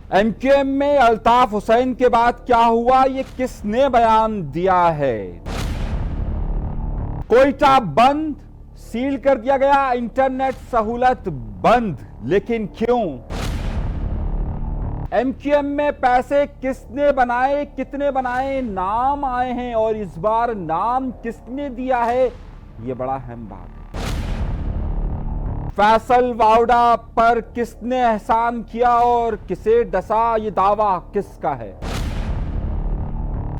M Q M میں الطاف حسین کے بعد کیا ہوا، یہ کس نے بیان دیا ہے؟ کوئٹہ بند، سیل کر دیا گیا، انٹرنیٹ سہولت بند، لیکن کیوں؟ ایم کیو ایم میں پیسے کس نے بنائے، کتنے بنائے، نام آئے ہیں، اور اس بار نام کس نے دیا ہے، یہ بڑا اہم بات ہے۔ فیصل واوڈا پر کس نے احسان کیا اور کسے ڈسا، یہ دعویٰ کس کا ہے؟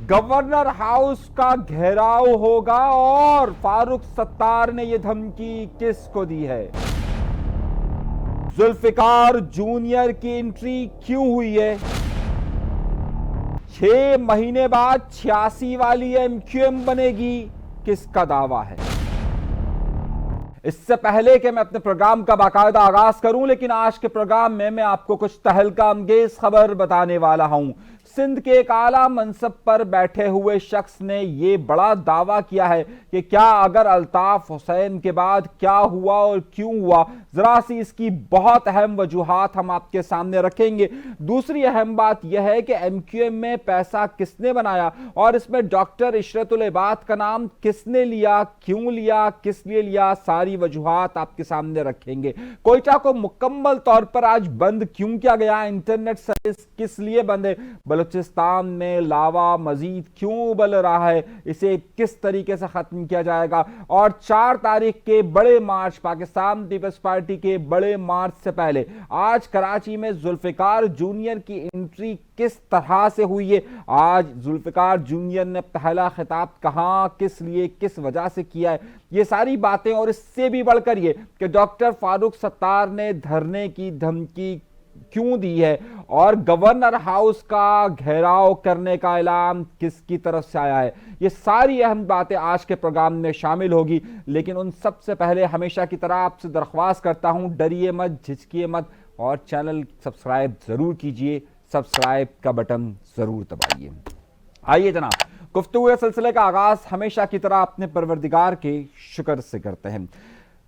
گورنر ہاؤس کا گھیراؤ ہوگا اور فاروق ستار نے یہ دھمکی کس کو دی ہے؟ ذوالفقار جونیئر کی انٹری کیوں ہوئی ہے؟ 6 مہینے بعد 86 والی ایم کیو ایم بنے گی، کس کا دعویٰ ہے؟ اس سے پہلے کہ میں اپنے پروگرام کا باقاعدہ آغاز کروں، لیکن آج کے پروگرام میں آپ کو کچھ تہلکہ انگیز خبر بتانے والا ہوں۔ سندھ کے ایک اعلیٰ منصب پر بیٹھے ہوئے شخص نے یہ بڑا دعویٰ کیا ہے کہ کیا اگر الطاف حسین کے بعد کیا ہوا اور کیوں ہوا، ذرا سی اس کی بہت اہم وجوہات ہم آپ کے سامنے رکھیں گے۔ دوسری اہم بات یہ ہے کہ ایم کیو ایم میں پیسہ کس نے بنایا اور اس میں ڈاکٹر عشرت العباد کا نام کس نے لیا، کیوں لیا، کس لیے لیا، ساری وجوہات آپ کے سامنے رکھیں گے۔ کوئٹہ کو مکمل طور پر آج بند کیوں کیا گیا، انٹرنیٹ سروس کس لیے بند ہے، بلوچستان میں لاوا مزید کیوں ابل رہا ہے، اسے کس طریقے سے ختم کیا جائے گا، اور 4 تاریخ کے بڑے مارچ، پاکستان پیپلز پارٹی کے بڑے مارچ سے پہلے آج کراچی میں ذوالفقار جونیئر کی انٹری کس طرح سے ہوئی ہے، آج ذوالفقار جونیئر نے پہلا خطاب کہاں، کس لیے، کس وجہ سے کیا ہے، یہ ساری باتیں، اور اس سے بھی بڑھ کر یہ کہ ڈاکٹر فاروق ستار نے دھرنے کی دھمکی کیوں دی ہے، اور گورنر ہاؤس کا گھیراؤ کرنے کا اعلان کس کی طرف سے آیا ہے، یہ ساری اہم باتیں آج کے پروگرام میں شامل ہوگی۔ لیکن ان سب سے پہلے ہمیشہ کی طرح آپ سے درخواست کرتا ہوں، ڈریے مت، جھجکیے مت، اور چینل سبسکرائب ضرور کیجئے، سبسکرائب کا بٹن ضرور دبائیے۔ آئیے جناب، گفتگو سلسلے کا آغاز ہمیشہ کی طرح اپنے پروردگار کے شکر سے کرتے ہیں۔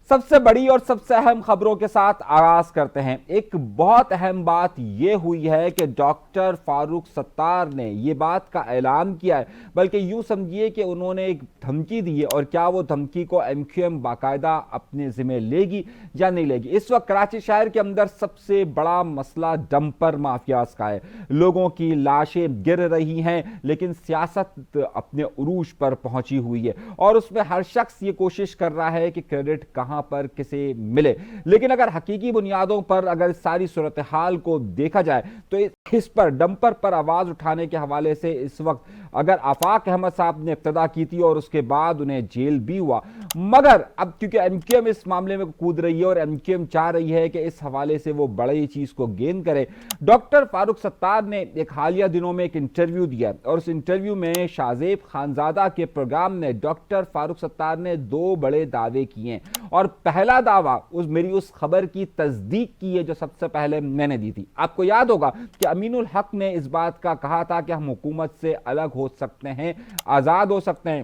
سب سے بڑی اور سب سے اہم خبروں کے ساتھ آغاز کرتے ہیں۔ ایک بہت اہم بات یہ ہوئی ہے کہ ڈاکٹر فاروق ستار نے یہ بات کا اعلان کیا ہے، بلکہ یوں سمجھیے کہ انہوں نے ایک دھمکی دی ہے، اور کیا وہ دھمکی کو ایم کیو ایم باقاعدہ اپنے ذمہ لے گی یا نہیں لے گی۔ اس وقت کراچی شہر کے اندر سب سے بڑا مسئلہ ڈمپر مافیاز کا ہے۔ لوگوں کی لاشیں گر رہی ہیں، لیکن سیاست اپنے عروج پر پہنچی ہوئی ہے، اور اس میں ہر شخص یہ کوشش کر رہا ہے کہ کریڈٹ کہاں پر کسے ملے۔ لیکن اگر حقیقی بنیادوں پر اگر ساری صورتحال کو دیکھا جائے تو اس پر ڈمپر پر آواز اٹھانے کے حوالے سے اس وقت اگر آفاق احمد صاحب نے ابتدا کی تھی اور اس کے بعد انہیں جیل بھی ہوا، مگر اب کیونکہ ایم کیو ایم اس معاملے میں کود رہی ہے اور ایم کیو ایم چاہ رہی ہے کہ اس حوالے سے وہ بڑی چیز کو گین کرے، ڈاکٹر فاروق ستار نے ایک حالیہ دنوں میں ایک انٹرویو دیا، اور اس انٹرویو میں شاہزیب خانزادہ کے پروگرام میں ڈاکٹر فاروق ستار نے 2 بڑے دعوے کیے ہیں، اور پہلا دعویٰ میری اس خبر کی تصدیق کی ہے جو سب سے پہلے میں نے دی تھی۔ آپ کو یاد ہوگا کہ امین الحق نے اس بات کا کہا تھا کہ ہم حکومت سے الگ ہو سکتے ہیں، آزاد ہو سکتے ہیں۔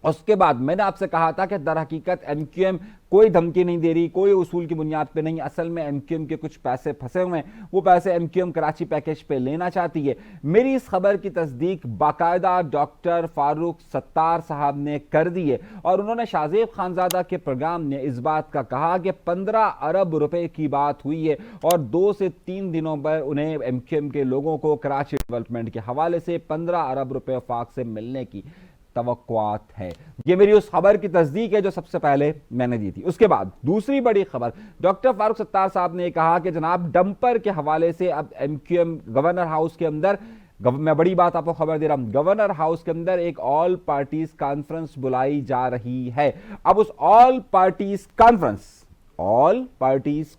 اس کے بعد میں نے آپ سے کہا تھا کہ در حقیقت ایم کیو ایم کوئی دھمکی نہیں دے رہی، کوئی اصول کی بنیاد پہ نہیں، اصل میں ایم کیو ایم کے کچھ پیسے پھنسے ہوئے ہیں، وہ پیسے M Q M Karachi package پہ لینا چاہتی ہے۔ میری اس خبر کی تصدیق باقاعدہ ڈاکٹر فاروق ستار صاحب نے کر دی ہے، اور انہوں نے شاہزیب خانزادہ کے پروگرام میں اس بات کا کہا کہ 15 ارب روپے کی بات ہوئی ہے، اور 2 سے 3 دنوں پر انہیں ایم کیو ایم کے لوگوں کو کراچی ڈیولپمنٹ کے حوالے سے 15 ارب روپے وفاق سے ملنے کی توقعات ہے۔ یہ میری اس خبر کی تصدیق ہے جو سب سے پہلے میں نے دی تھی۔ اس کے بعد دوسری بڑی خبر، ڈاکٹر فاروق ستار صاحب نے کہا کہ جناب ڈمپر کے حوالے سے اب M Q M governor house کے اندر، میں بڑی بات آپ کو خبر دے رہا ہوں، گورنر ہاؤس کے اندر ایک آل پارٹیز کانفرنس بلائی جا رہی ہے۔ اب اس آل پارٹیز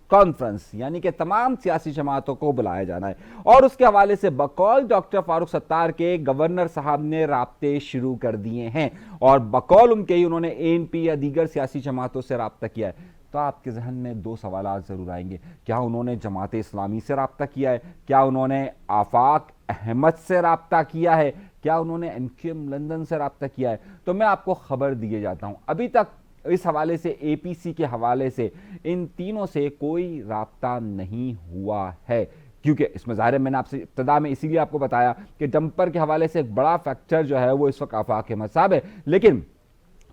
کانفرنس یعنی کہ تمام سیاسی جماعتوں کو بلایا جانا ہے، اور اس کے حوالے سے بقول ڈاکٹر فاروق ستار کے گورنر صاحب نے رابطے شروع کر دیے ہیں، اور بقول ان کے ہی انہوں نے اے این پی یا دیگر سیاسی جماعتوں سے رابطہ کیا ہے۔ تو آپ کے ذہن میں 2 سوالات ضرور آئیں گے، کیا انہوں نے جماعت اسلامی سے رابطہ کیا ہے، کیا انہوں نے آفاق احمد سے رابطہ کیا ہے، کیا انہوں نے ایم کیو ایم لندن سے رابطہ کیا ہے؟ تو میں آپ کو خبر دیے جاتا ہوں، ابھی تک اس حوالے سے اے پی سی کے حوالے سے ان تینوں سے کوئی رابطہ نہیں ہوا ہے، کیونکہ اس میں ظاہر ہے میں نے آپ سے ابتدا میں اسی لیے آپ کو بتایا کہ ڈمپر کے حوالے سے ایک بڑا فیکٹر جو ہے وہ اس وقت آفاق احمد صاحب ہے. لیکن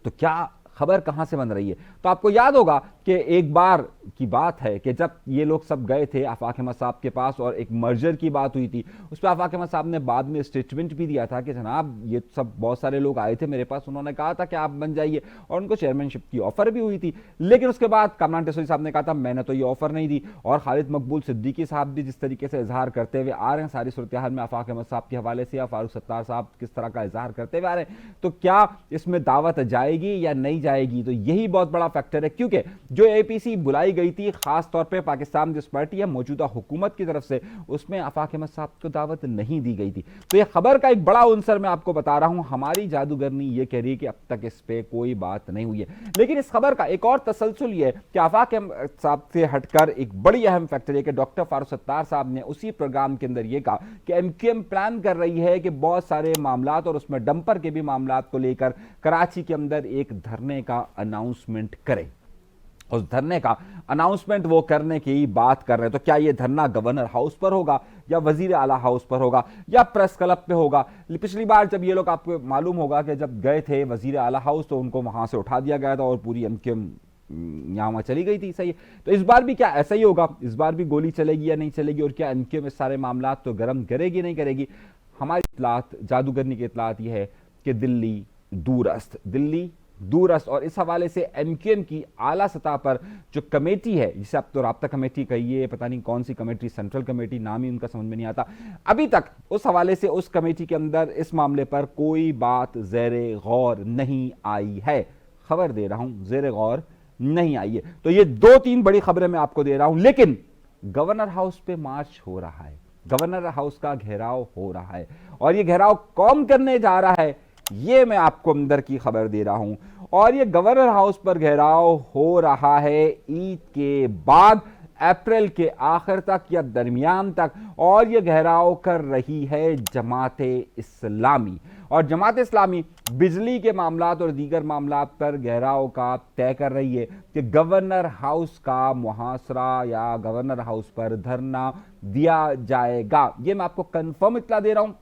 تو کیا خبر کہاں سے بن رہی ہے؟ تو آپ کو یاد ہوگا کہ ایک بار کی بات ہے کہ جب یہ لوگ سب گئے تھے آفاق احمد صاحب کے پاس اور ایک مرجر کی بات ہوئی تھی، اس پہ آفاق احمد صاحب نے بعد میں اسٹیٹمنٹ بھی دیا تھا کہ جناب یہ سب بہت سارے لوگ آئے تھے میرے پاس، انہوں نے کہا تھا کہ آپ بن جائیے، اور ان کو چیئرمین شپ کی آفر بھی ہوئی تھی. لیکن اس کے بعد کامران ٹیسوری صاحب نے کہا تھا میں نے تو یہ آفر نہیں دی. اور خالد مقبول صدیقی صاحب بھی جس طریقے سے اظہار کرتے ہوئے آ رہے ہیں ساری صورتحال میں آفاق احمد صاحب کے حوالے سے، یا فاروق ستار صاحب کس طرح کا اظہار کرتے ہوئے آ رہے ہیں، تو کیا اس میں دعوت جائے گی یا نہیں جائے گی؟ تو یہی بہت بڑا فیکٹر ہے، کیونکہ جو اے پی سی بلائی گئی تھی خاص طور پہ پاکستان جس پارٹی ہے موجودہ حکومت کی طرف سے، اس میں آفاق احمد صاحب کو دعوت نہیں دی گئی تھی. تو یہ خبر کا ایک بڑا عنصر میں آپ کو بتا رہا ہوں. ہماری جادوگرنی یہ کہہ رہی ہے کہ اب تک اس پہ کوئی بات نہیں ہوئی ہے، لیکن اس خبر کا ایک اور تسلسل یہ ہے کہ آفاق احمد صاحب سے ہٹ کر ایک بڑی اہم فیکٹر ہے کہ ڈاکٹر فاروق ستار صاحب نے اسی پروگرام کے اندر یہ کہا کہ ایم کیو ایم پلان کر رہی ہے کہ بہت سارے معاملات اور اس میں ڈمپر کے بھی معاملات کو لے کر کراچی کے اندر ایک دھرنے کا اناؤنسمنٹ کرے. اس دھرنے کا اناؤنسمنٹ وہ کرنے کی بات کر رہے ہیں. تو کیا یہ دھرنا گورنر ہاؤس پر ہوگا یا وزیر اعلیٰ ہاؤس پر ہوگا یا پریس کلب پہ ہوگا؟ پچھلی بار جب یہ لوگ آپ کو معلوم ہوگا کہ جب گئے تھے وزیر اعلیٰ ہاؤس تو ان کو وہاں سے اٹھا دیا گیا تھا اور پوری ایم کیو ایم یہاں چلی گئی تھی. صحیح ہے، تو اس بار بھی کیا ایسا ہی ہوگا؟ اس بار بھی گولی چلے گی یا نہیں چلے گی؟ اور کیا ایم کیو ایم اس سارے معاملات تو گرم کرے گی نہیں کرے گی؟ ہماری اطلاعات، جادوگرنی کی اطلاعات یہ ہے کہ دلی دور است، اور اس حوالے سے ایم کیو ایم کی اعلیٰ سطح پر جو کمیٹی ہے، جسے اب تو رابطہ کمیٹی کہیے، پتہ نہیں کون سی کمیٹی، سینٹرل کمیٹی، نام ہی ان کا سمجھ میں نہیں آتا، ابھی تک اس حوالے سے اس کمیٹی کے اندر اس معاملے پر کوئی بات زیر غور نہیں آئی ہے. خبر دے رہا ہوں، زیر غور نہیں آئی ہے. تو یہ 2-3 بڑی خبریں میں آپ کو دے رہا ہوں. لیکن گورنر ہاؤس پہ مارچ ہو رہا ہے، گورنر ہاؤس کا گھیراؤ ہو رہا ہے، اور یہ گھیراؤ کون کرنے جا رہا ہے یہ میں آپ کو اندر کی خبر دے رہا ہوں. اور یہ گورنر ہاؤس پر گھیراؤ ہو رہا ہے عید کے بعد، اپریل کے آخر تک یا درمیان تک، اور یہ گھیراؤ کر رہی ہے جماعت اسلامی. اور جماعت اسلامی بجلی کے معاملات اور دیگر معاملات پر گھیراؤ کا طے کر رہی ہے کہ گورنر ہاؤس کا محاصرہ یا گورنر ہاؤس پر دھرنا دیا جائے گا. یہ میں آپ کو کنفرم اطلاع دے رہا ہوں،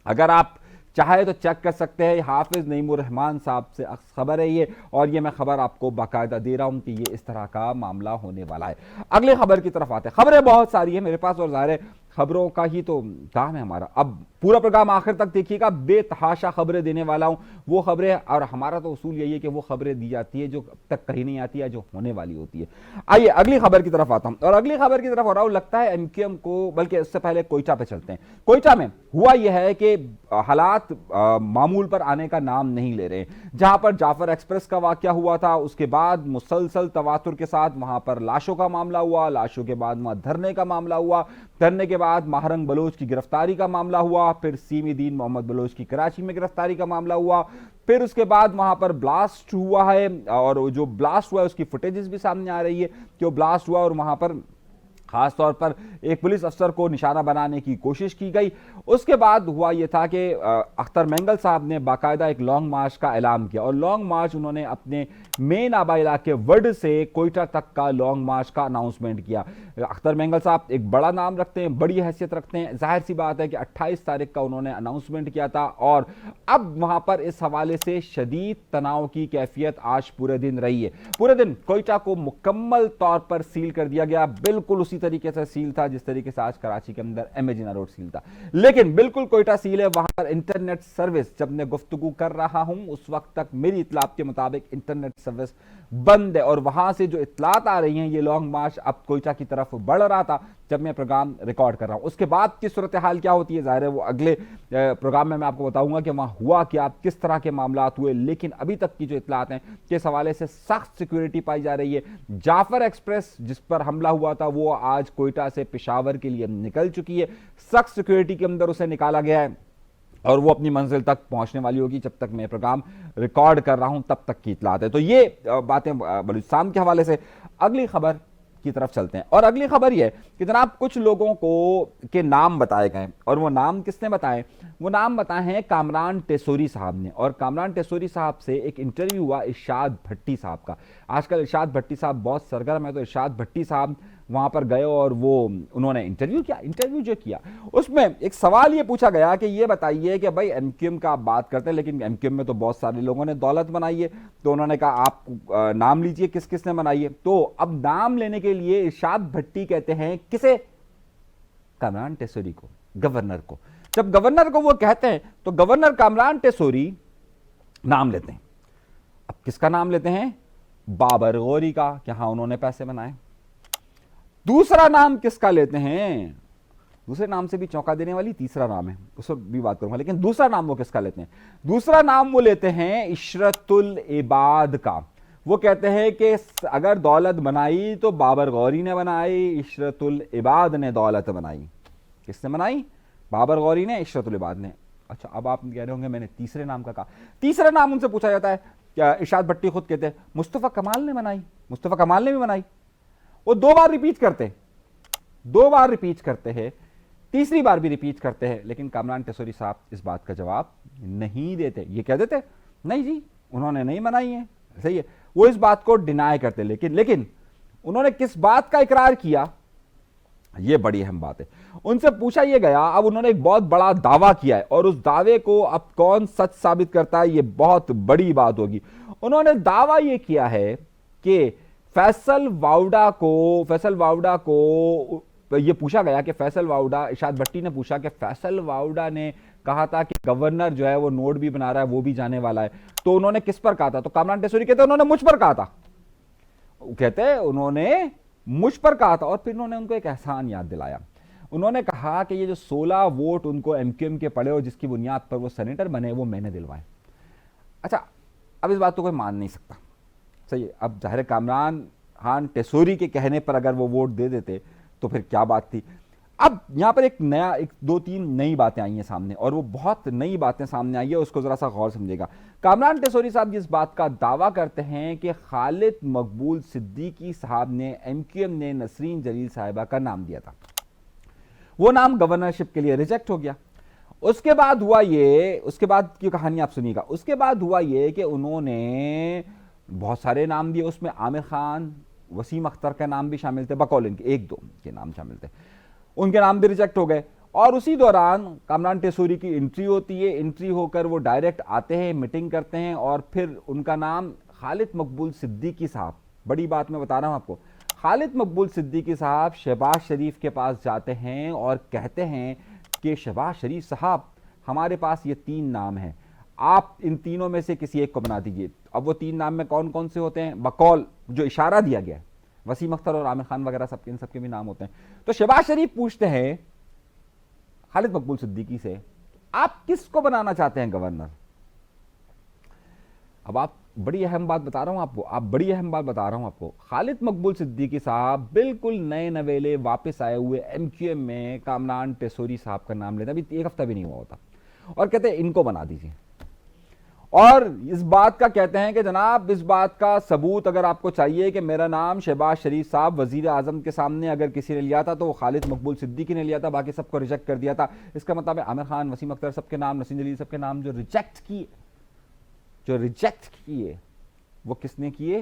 اگر آپ چاہے تو چیک کر سکتے ہیں. حافظ نعیم الرحمان صاحب سے خبر ہے یہ، اور یہ میں خبر آپ کو باقاعدہ دے رہا ہوں کہ یہ اس طرح کا معاملہ ہونے والا ہے. اگلی خبر کی طرف آتے ہیں. خبریں بہت ساری ہیں میرے پاس، اور ظاہر ہے خبروں کا ہی تو کام ہے ہمارا. اب پورا پروگرام آخر تک دیکھیے گا، بے تحاشا خبریں دینے والا ہوں. وہ خبریں، اور ہمارا تو اصول یہی ہے کہ وہ خبریں دی جاتی ہے جو اب تک کہیں نہیں آتی ہے، جو ہونے والی ہوتی ہے. آئیے اگلی خبر کی طرف آتا ہوں، اور اگلی خبر کی طرف ہو رہا ہوں. لگتا ہے ایم کیو ایم کو، بلکہ اس سے پہلے کوئٹہ پہ چلتے ہیں. کوئٹہ میں ہوا یہ ہے کہ حالات معمول پر آنے کا نام نہیں لے رہے. جہاں پر جعفر ایکسپریس کا واقعہ ہوا تھا، اس کے بعد مسلسل تواتر کے ساتھ وہاں پر لاشوں کا معاملہ ہوا، لاشوں کے بعد وہاں دھرنے کا معاملہ ہوا، دھرنے کے بعد ماہرنگ بلوچ کی گرفتاری کا معاملہ ہوا، پھر سیمی دین محمد بلوچ کی کراچی میں گرفتاری کا معاملہ ہوا، پھر اس کے بعد وہاں پر بلاسٹ ہوا ہے، اور جو بلاسٹ ہوا ہے اس کی فوٹیجز بھی سامنے آ رہی ہے کہ وہ بلاسٹ ہوا اور وہاں پر خاص طور پر ایک پولیس افسر کو نشانہ بنانے کی کوشش کی گئی. اس کے بعد ہوا یہ تھا کہ اختر مینگل صاحب نے باقاعدہ ایک لانگ مارچ کا اعلان کیا، اور لانگ مارچ انہوں نے اپنے مین آبائی علاقے وڈ سے کوئٹہ تک کا لانگ مارچ کا اناؤنسمنٹ کیا. اختر مینگل صاحب ایک بڑا نام رکھتے ہیں، بڑی حیثیت رکھتے ہیں، ظاہر سی بات ہے کہ 28 تاریخ کا انہوں نے اناؤنسمنٹ کیا تھا، اور اب وہاں پر اس حوالے سے شدید تناؤ کی کیفیت آج پورے دن رہی ہے. پورے دن کوئٹہ کو مکمل طور پر سیل کر دیا گیا، بالکل اسی طریقے سے سیل تھا جس طریقے سے آج کراچی کے اندر ایم اے جناح روڈ سیل تھا. لیکن بالکل کوئٹہ سیل ہے. وہاں پر انٹرنیٹ سروس، جب میں گفتگو کر رہا ہوں اس وقت تک میری اطلاعات کے مطابق انٹرنیٹ سروس بند ہے، اور وہاں سے جو اطلاعات آ رہی ہیں یہ لانگ مارچ اب کوئٹہ کی طرف بڑھ رہا تھا جب میں پروگرام ریکارڈ کر رہا ہوں. اس کے بعد کی صورتحال کیا ہوتی ہے ظاہر ہے وہ اگلے پروگرام میں آپ کو بتاؤں گا کہ وہاں ہوا کیا، کس طرح کے معاملات ہوئے. لیکن ابھی تک کی جو اطلاعات ہیں کہ اس حوالے سے سخت سیکیورٹی پائی جا رہی ہے. جعفر ایکسپریس جس پر حملہ ہوا تھا وہ آج کوئٹہ سے پشاور کے لیے نکل چکی ہے، سخت سیکیورٹی کے اندر اسے نکالا گیا ہے، اور وہ اپنی منزل تک پہنچنے والی ہوگی. جب تک میں پروگرام ریکارڈ کر رہا ہوں تب تک کی اطلاعات ہے. تو یہ باتیں بلوچستان کے حوالے سے. اگلی خبر کی طرف چلتے ہیں، اور اگلی خبر یہ ہے کہ جناب کچھ لوگوں کو کے نام بتائے گئے، اور وہ نام کس نے بتائے؟ وہ نام بتائے ہیں کامران ٹیسوری صاحب نے. اور کامران ٹیسوری صاحب سے ایک انٹرویو ہوا ارشاد بھٹی صاحب کا. آج کل ارشاد بھٹی صاحب بہت سرگرم ہے، تو ارشاد بھٹی صاحب وہاں پر گئے اور وہ انہوں نے انٹرویو جو کیا اس میں ایک سوال یہ پوچھا گیا کہ یہ بتائیے کہ بھائی ایم کیو ایم کا آپ بات کرتے ہیں لیکن ایم کیو ایم میں تو بہت سارے لوگوں نے دولت بنائی ہے، تو انہوں نے کہا آپ نام لیجئے کس کس نے بنائی ہے. تو اب نام لینے کے لیے ارشاد بھٹی کہتے ہیں کسے؟ کامران ٹیسوری کو، گورنر کو. جب گورنر کو وہ کہتے ہیں تو گورنر کامران ٹیسوری نام لیتے ہیں. اب کس کا نام لیتے ہیں؟ بابر غوری کا، کہ ہاں انہوں نے پیسے بنائے. دوسرا نام کس کا لیتے ہیں؟ دوسرے نام سے بھی چونکا دینے والی تیسرا نام ہے، اس پر بھی بات کروں گا، لیکن دوسرا نام وہ کس کا لیتے ہیں؟ دوسرا نام وہ لیتے ہیں عشرت العباد کا. وہ کہتے ہیں کہ اگر دولت بنائی تو بابر غوری نے بنائی، عشرت العباد نے دولت بنائی. کس نے بنائی؟ بابر غوری نے، عشرت العباد نے. اچھا اب آپ کہہ رہے ہوں گے میں نے تیسرے نام کا کہا. تیسرا نام ان سے پوچھا جاتا ہے، کیا ارشاد بھٹی خود کہتے ہیں مصطفیٰ کمال نے بنائی. مصطفیٰ کمال نے بھی بنائی. وہ دو بار ریپیٹ کرتے ہیں، تیسری بار بھی ریپیٹ کرتے ہیں، لیکن کامران ٹیسوری صاحب اس بات کا جواب نہیں دیتے. یہ کہہ دیتے نہیں جی انہوں نے نہیں بنائی ہے، صحیح ہے. وہ اس بات کو ڈینائی کرتے، لیکن انہوں نے کس بات کا اقرار کیا؟ یہ بڑی اہم بات ہے. ان سے پوچھا یہ گیا، اب انہوں نے ایک بہت بڑا دعویٰ کیا ہے اور اس دعوے کو اب کون سچ ثابت کرتا ہے یہ بہت بڑی بات ہوگی. انہوں نے دعویٰ یہ کیا ہے کہ فیصل واؤڈا کو یہ پوچھا گیا کہ فیصل واؤڈا، ارشاد بھٹی نے پوچھا کہ فیصل واؤڈا نے کہا تھا کہ گورنر جو ہے وہ نوٹ بھی بنا رہا ہے، وہ بھی جانے والا ہے، تو انہوں نے کس پر کہا تھا؟ تو کامران ٹیسوری کہتے ہیں انہوں نے مجھ پر کہا تھا. انہوں نے مجھ پر کہا تھا. اور پھر انہوں نے ان کو ایک احسان یاد دلایا. انہوں نے کہا کہ یہ جو 16 ووٹ ان کو ایم کیو ایم کے پڑے اور جس کی بنیاد پر وہ سینیٹر بنے وہ میں نے دلوائے. اچھا اب اس بات کو کوئی مان نہیں سکتا، صحیح ہے. اب ظاہر کامران خان ٹیسوری کے کہنے پر اگر وہ ووٹ دے دیتے تو پھر کیا بات تھی. اب یہاں پر ایک دو تین نئی باتیں آئی ہیں سامنے، اور وہ بہت نئی باتیں سامنے آئی ہیں، اس کو ذرا سا غور سمجھے گا. کامران ٹیسوری صاحب جس بات کا دعویٰ کرتے ہیں کہ خالد مقبول صدیقی صاحب نے ایم کیو ایم نے نسرین جلیل صاحبہ کا نام دیا تھا، وہ نام گورنرشپ کے لیے ریجیکٹ ہو گیا. اس کے بعد ہوا یہ، اس کے بعد کی کہانی آپ سنیے گا. اس کے بعد ہوا یہ کہ انہوں نے بہت سارے نام دیے، اس میں عامر خان، وسیم اختر کا نام بھی شامل تھے، بقول ان کے ایک دو کے نام شامل تھے، ان کے نام بھی ریجیکٹ ہو گئے. اور اسی دوران کامران ٹیسوری کی انٹری ہوتی ہے، انٹری ہو کر وہ ڈائریکٹ آتے ہیں، میٹنگ کرتے ہیں، اور پھر ان کا نام خالد مقبول صدیقی صاحب، بڑی بات میں بتا رہا ہوں آپ کو، خالد مقبول صدیقی صاحب شہباز شریف کے پاس جاتے ہیں اور کہتے ہیں کہ شہباز شریف صاحب ہمارے پاس یہ 3 نام ہیں، آپ ان تینوں میں سے کسی ایک کو بنا دیجیے. اب وہ 3 نام میں کون کون سے ہوتے ہیں؟ بقول جو اشارہ دیا گیا ہے وسیم اختر اور عامر خان وغیرہ ان سب کے بھی نام ہوتے ہیں. تو شہباز شریف پوچھتے ہیں خالد مقبول صدیقی سے آپ کس کو بنانا چاہتے ہیں گورنر؟ اب آپ بڑی اہم بات بتا رہا ہوں آپ کو، خالد مقبول صدیقی صاحب بالکل نئے نویلے واپس آئے ہوئے ایم کیو ایم میں کامران ٹیسوری صاحب کا نام لیتے، ابھی 1 ہفتہ بھی نہیں ہوا ہوتا، اور کہتے ہیں ان کو بنا دیجیے. اور اس بات کا کہتے ہیں کہ جناب اس بات کا ثبوت اگر آپ کو چاہیے کہ میرا نام شہباز شریف صاحب وزیر اعظم کے سامنے اگر کسی نے لیا تھا تو وہ خالد مقبول صدیقی نے لیا تھا، باقی سب کو ریجیکٹ کر دیا تھا. اس کا مطلب ہے عامر خان، وسیم اختر سب کے نام، نسرین جلیل سب کے نام جو ریجیکٹ کیے وہ کس نے کیے؟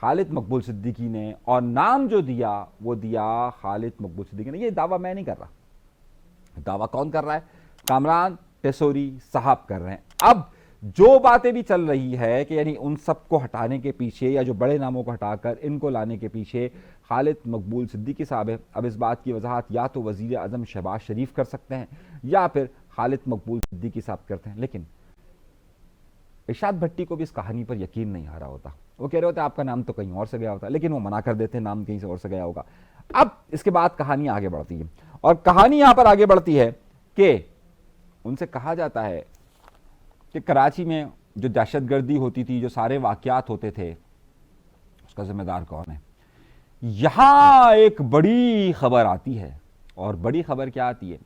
خالد مقبول صدیقی نے. اور نام جو دیا وہ دیا خالد مقبول صدیقی نے. یہ دعویٰ میں نہیں کر رہا، دعویٰ کون کر رہا ہے؟ کامران ٹیسوری صاحب کر رہے ہیں. اب جو باتیں بھی چل رہی ہے کہ یعنی ان سب کو ہٹانے کے پیچھے یا جو بڑے ناموں کو ہٹا کر ان کو لانے کے پیچھے خالد مقبول صدیقی صاحب ہے. اب اس بات کی وضاحت یا تو وزیر اعظم شہباز شریف کر سکتے ہیں یا پھر خالد مقبول صدیقی صاحب کرتے ہیں. لیکن ارشاد بھٹی کو بھی اس کہانی پر یقین نہیں آ رہا ہوتا. وہ کہہ رہے ہوتے آپ کا نام تو کہیں اور سے گیا ہوتا، لیکن وہ منع کر دیتے ہیں نام کہیں سے اور سے گیا ہوگا. اب اس کے بعد کہانی آگے بڑھتی ہے، اور کہانی یہاں پر آگے بڑھتی ہے کہ ان سے کہا جاتا ہے کہ کراچی میں جو دہشت گردی ہوتی تھی، جو سارے واقعات ہوتے تھے، اس کا ذمہ دار کون ہے؟ یہاں ایک بڑی خبر آتی ہے. اور بڑی خبر کیا آتی ہے؟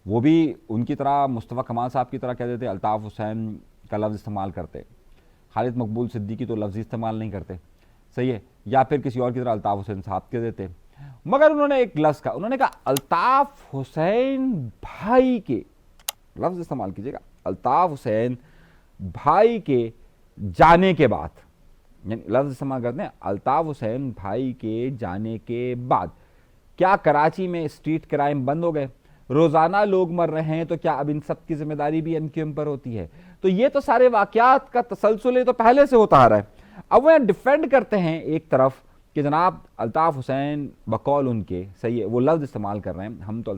وہ بھی ان کی طرح مصطفیٰ کمال صاحب کی طرح کہہ دیتے الطاف حسین کا لفظ استعمال کرتے، خالد مقبول صدیقی تو لفظ استعمال نہیں کرتے، صحیح ہے، یا پھر کسی اور کی طرح الطاف حسین صاحب کہہ دیتے. مگر انہوں نے ایک لفظ کہا، انہوں نے کہا الطاف حسین بھائی کے، لفظ استعمال کیجئے گا، الطاف حسین بھائی کے جانے کے بعد یعنی لفظ استعمال کرتے ہیں الطاف حسین بھائی کے جانے کے بعد کیا کراچی میں اسٹریٹ کرائم بند ہو گئے؟ روزانہ لوگ مر رہے ہیں تو کیا اب ان سب کی ذمہ داری بھی ایم کیو ایم پر ہوتی ہے؟ تو یہ تو سارے واقعات کا تسلسل تو پہلے سے ہوتا آ رہا ہے. اب وہ ڈیفینڈ کرتے ہیں ایک طرف کہ جناب الطاف حسین بقول ان کے صحیح ہے وہ لفظ استعمال کر رہے ہیں, ہم تو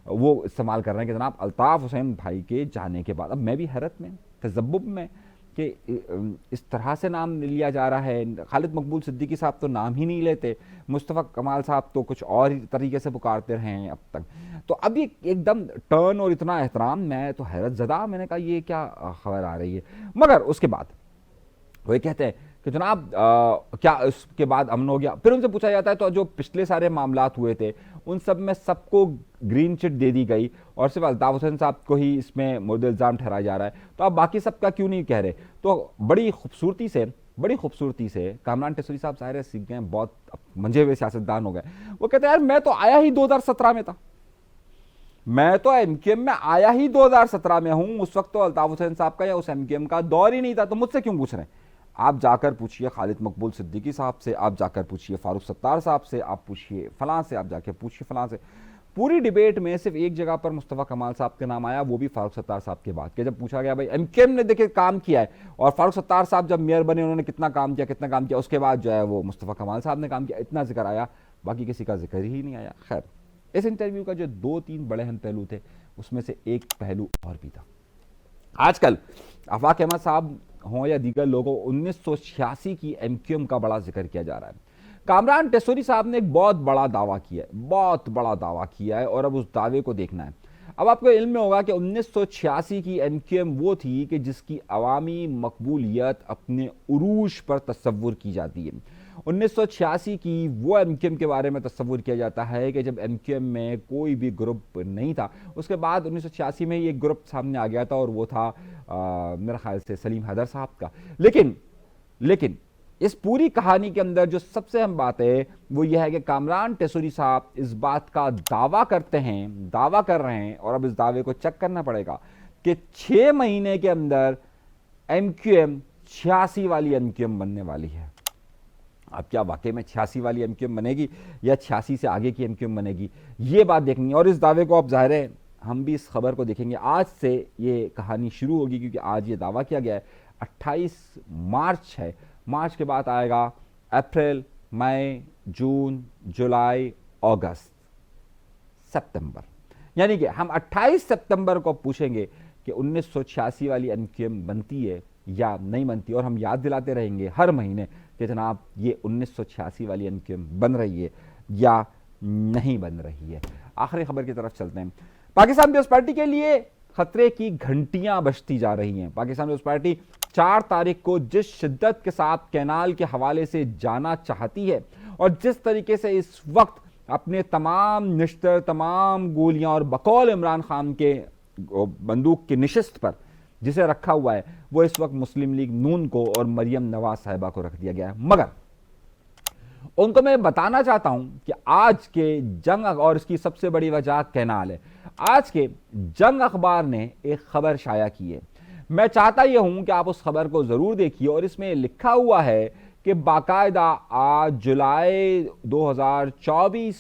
وہ استعمال کر رہے ہیں کہ جناب الطاف حسین بھائی کے جانے کے بعد. اب میں بھی حیرت میں تذبذب میں کہ اس طرح سے نام لیا جا رہا ہے. خالد مقبول صدیقی صاحب تو نام ہی نہیں لیتے, مصطفیٰ کمال صاحب تو کچھ اور طریقے سے پکارتے رہے ہیں اب تک. تو اب یہ ایک دم ٹرن اور اتنا احترام, میں تو حیرت زدہ, میں نے کہا یہ کیا خبر آ رہی ہے. مگر اس کے بعد وہ یہ کہتے ہیں کہ جناب کیا اس کے بعد امن ہو گیا؟ پھر ان سے پوچھا جاتا ہے تو جو پچھلے سارے معاملات ہوئے تھے ان سب میں سب کو گرین چٹ دے دی گئی اور صرف الطاف حسین صاحب کو ہی اس میں مورد الزام ٹھہرایا جا رہا ہے, تو آپ باقی سب کا کیوں نہیں کہہ رہے؟ تو بڑی خوبصورتی سے کامران ٹیسوری صاحب ظاہر سیکھ گئے, بہت منجھے ہوئے سیاستدان ہو گئے. وہ کہتے ہیں یار میں تو آیا ہی 2017 میں تھا, میں تو ایم کیو ایم میں آیا ہی 2017 میں ہوں, اس وقت تو الطاف حسین صاحب کا یا اس ایم کیو ایم کا دور ہی نہیں تھا, تو مجھ سے کیوں پوچھ رہے ہیں؟ آپ جا کر پوچھئے خالد مقبول صدیقی صاحب سے, آپ جا کر پوچھئے فاروق ستار صاحب سے, آپ پوچھئے فلاں سے, آپ جا کے پوچھئے فلاں سے. پوری ڈیبیٹ میں صرف ایک جگہ پر مصطفیٰ کمال صاحب کا نام آیا, وہ بھی فاروق ستار صاحب کے بعد, کہ جب پوچھا گیا بھائی ایم کیو ایم نے دیکھے کام کیا ہے, اور فاروق ستار صاحب جب میئر بنے انہوں نے کتنا کام کیا, اس کے بعد جو ہے وہ مصطفیٰ کمال صاحب نے کام کیا, اتنا ذکر آیا, باقی کسی کا ذکر ہی نہیں آیا. خیر, اس انٹرویو کا جو 2-3 بڑے اہم پہلو تھے اس میں سے ایک پہلو اور بھی تھا. آج کل آفاق احمد صاحب ہوں یا دیگر لوگوں 1986 کی ایم کیو ایم کا بڑا ذکر کیا جا رہا ہے. کامران ٹیسوری صاحب نے ایک بہت بڑا دعویٰ کیا ہے, اور اب اس دعوے کو دیکھنا ہے. اب آپ کو علم میں ہوگا کہ 1986 کی ایم کیو ایم وہ تھی کہ جس کی عوامی مقبولیت اپنے عروج پر تصور کی جاتی ہے. 1986 کی وہ ایم کیو ایم کے بارے میں تصور کیا جاتا ہے کہ جب ایم کیو ایم میں کوئی بھی گروپ نہیں تھا. اس کے بعد 1986 میں یہ گروپ سامنے آ گیا تھا, اور وہ تھا میرا خیال سے سلیم حیدر صاحب کا. لیکن اس پوری کہانی کے اندر جو سب سے اہم بات ہے وہ یہ ہے کہ کامران ٹیسوری صاحب اس بات کا دعویٰ کر رہے ہیں, اور اب اس دعوے کو چیک کرنا پڑے گا کہ 6 مہینے کے اندر ایم کیو ایم 86 والی ایم کیو ایم بننے والی ہے. اب کیا واقعی میں 86 والی ایم کیو ایم بنے گی یا 86 سے آگے کی ایم کیو ایم بنے گی, یہ بات دیکھنی ہے. اور اس دعوے کو اب ظاہر ہے ہم بھی اس خبر کو دیکھیں گے. آج سے یہ کہانی شروع ہوگی, کیونکہ آج یہ دعویٰ کیا گیا ہے 28 مارچ ہے. مارچ کے بعد آئے گا اپریل, مئی, جون, جولائی, اگست, سپتمبر. یعنی کہ ہم 28 سپتمبر کو پوچھیں گے کہ 1986 والی ایم کیو ایم بنتی ہے یا نہیں بنتی, اور ہم یاد دلاتے رہیں گے ہر مہینے کہ جناب یہ 1986 والی ایم کیو ایم بن رہی ہے یا نہیں بن رہی ہے. آخری خبر کی طرف چلتے ہیں. پاکستان پیپلز پارٹی کے لیے خطرے کی گھنٹیاں بجتی جا رہی ہیں. پاکستان پیپلز پارٹی 4 تاریخ کو جس شدت کے ساتھ کینال کے حوالے سے جانا چاہتی ہے, اور جس طریقے سے اس وقت اپنے تمام نشتر, تمام گولیاں, اور بقول عمران خان کے بندوق کی نشست پر جسے رکھا ہوا ہے, وہ اس وقت مسلم لیگ نون کو اور مریم نواز صاحبہ کو رکھ دیا گیا ہے. مگر ان کو میں بتانا چاہتا ہوں کہ آج کے جنگ, اور اس کی سب سے بڑی وجہ کینال ہے, آج کے جنگ اخبار نے ایک خبر شائع کی ہے. میں چاہتا یہ ہوں کہ آپ اس خبر کو ضرور دیکھیے, اور اس میں لکھا ہوا ہے کہ باقاعدہ آج جولائی 2024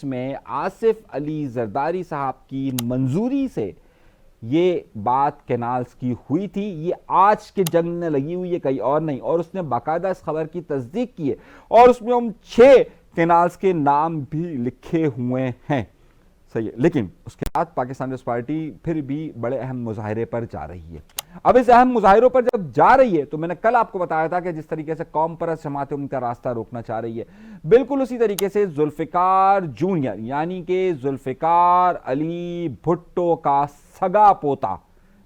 میں آصف علی زرداری صاحب کی منظوری سے یہ بات کینالز کی ہوئی تھی. یہ آج کے جنگ نے لگی ہوئی ہے, کہیں اور نہیں. اور اس نے باقاعدہ اس خبر کی تصدیق کی ہے, اور اس میں ہم 6 کینالز کے نام بھی لکھے ہوئے ہیں. صحیح ہے, لیکن اس کے بعد پاکستان پیپلز پارٹی پھر بھی بڑے اہم مظاہرے پر جا رہی ہے. اب اس اہم مظاہروں پر جب جا رہی ہے تو میں نے کل آپ کو بتایا تھا کہ جس طریقے سے قوم پرست جماعتیں ان کا راستہ روکنا چاہ رہی ہے, بالکل اسی طریقے سے ذوالفقار جونیئر, یعنی کہ ذوالفقار علی بھٹو کا سگا پوتا,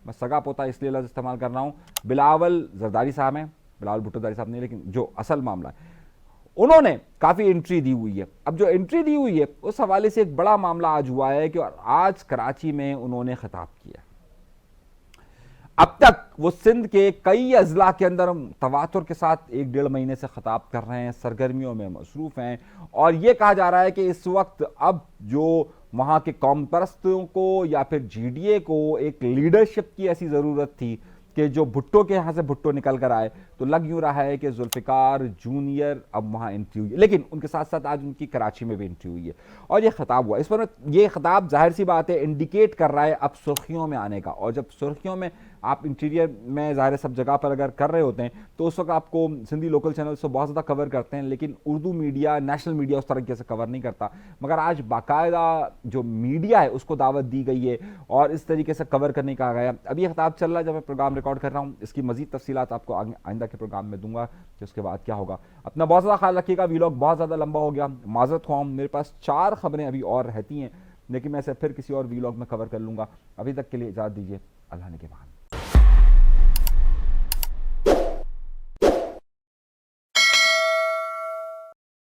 میں سگا پوتا اس لیے لفظ استعمال کر رہا ہوں, بلاول زرداری صاحب ہیں, بلاول بھٹو زرداری صاحب نہیں, لیکن جو اصل معاملہ ہے انہوں نے کافی انٹری دی ہوئی ہے. اب جو انٹری دی ہوئی ہے اس حوالے سے ایک بڑا معاملہ آج ہوا ہے کہ آج کراچی میں انہوں نے خطاب کیا. اب تک وہ سندھ کے کئی اضلاع کے اندر تواتر کے ساتھ 1-1.5 مہینے سے خطاب کر رہے ہیں, سرگرمیوں میں مصروف ہیں, اور یہ کہا جا رہا ہے کہ اس وقت اب جو وہاں کے قوم پرستوں کو یا پھر جی ڈی اے کو ایک لیڈرشپ کی ایسی ضرورت تھی کہ جو بھٹو کے یہاں سے بھٹو نکل کر آئے تو لگ یوں رہا ہے کہ ذوالفقار جونیئر اب وہاں انٹری ہوئی ہے، لیکن ان کے ساتھ ساتھ آج ان کی کراچی میں بھی انٹری ہوئی ہے اور یہ خطاب ہوا. اس پر یہ خطاب ظاہر سی بات ہے انڈیکیٹ کر رہا ہے اب سرخیوں میں آنے کا، اور جب سرخیوں میں آپ انٹیریئر میں ظاہر سب جگہ پر اگر کر رہے ہوتے ہیں تو اس وقت آپ کو سندھی لوکل چینل سے بہت زیادہ کور کرتے ہیں، لیکن اردو میڈیا، نیشنل میڈیا اس طریقے سے کور نہیں کرتا. مگر آج باقاعدہ جو میڈیا ہے اس کو دعوت دی گئی ہے اور اس طریقے سے کور کرنے کا گیا. اب یہ خطاب چل رہا ہے جب میں پروگرام ریکارڈ کر رہا ہوں، اس کی مزید تفصیلات آپ کو آئندہ کے پروگرام میں دوں گا کہ اس کے بعد کیا ہوگا. اپنا بہت زیادہ خیال رکھیے گا. ویلاگ بہت زیادہ لمبا ہو گیا، معذرت خواہ، میرے پاس 4 خبریں ابھی اور رہتی ہیں لیکن میں اسے پھر کسی اور ویلاگ میں کور کر لوں گا. ابھی تک کے لیے اجازت دیجیے. اللہ نے کے بعد.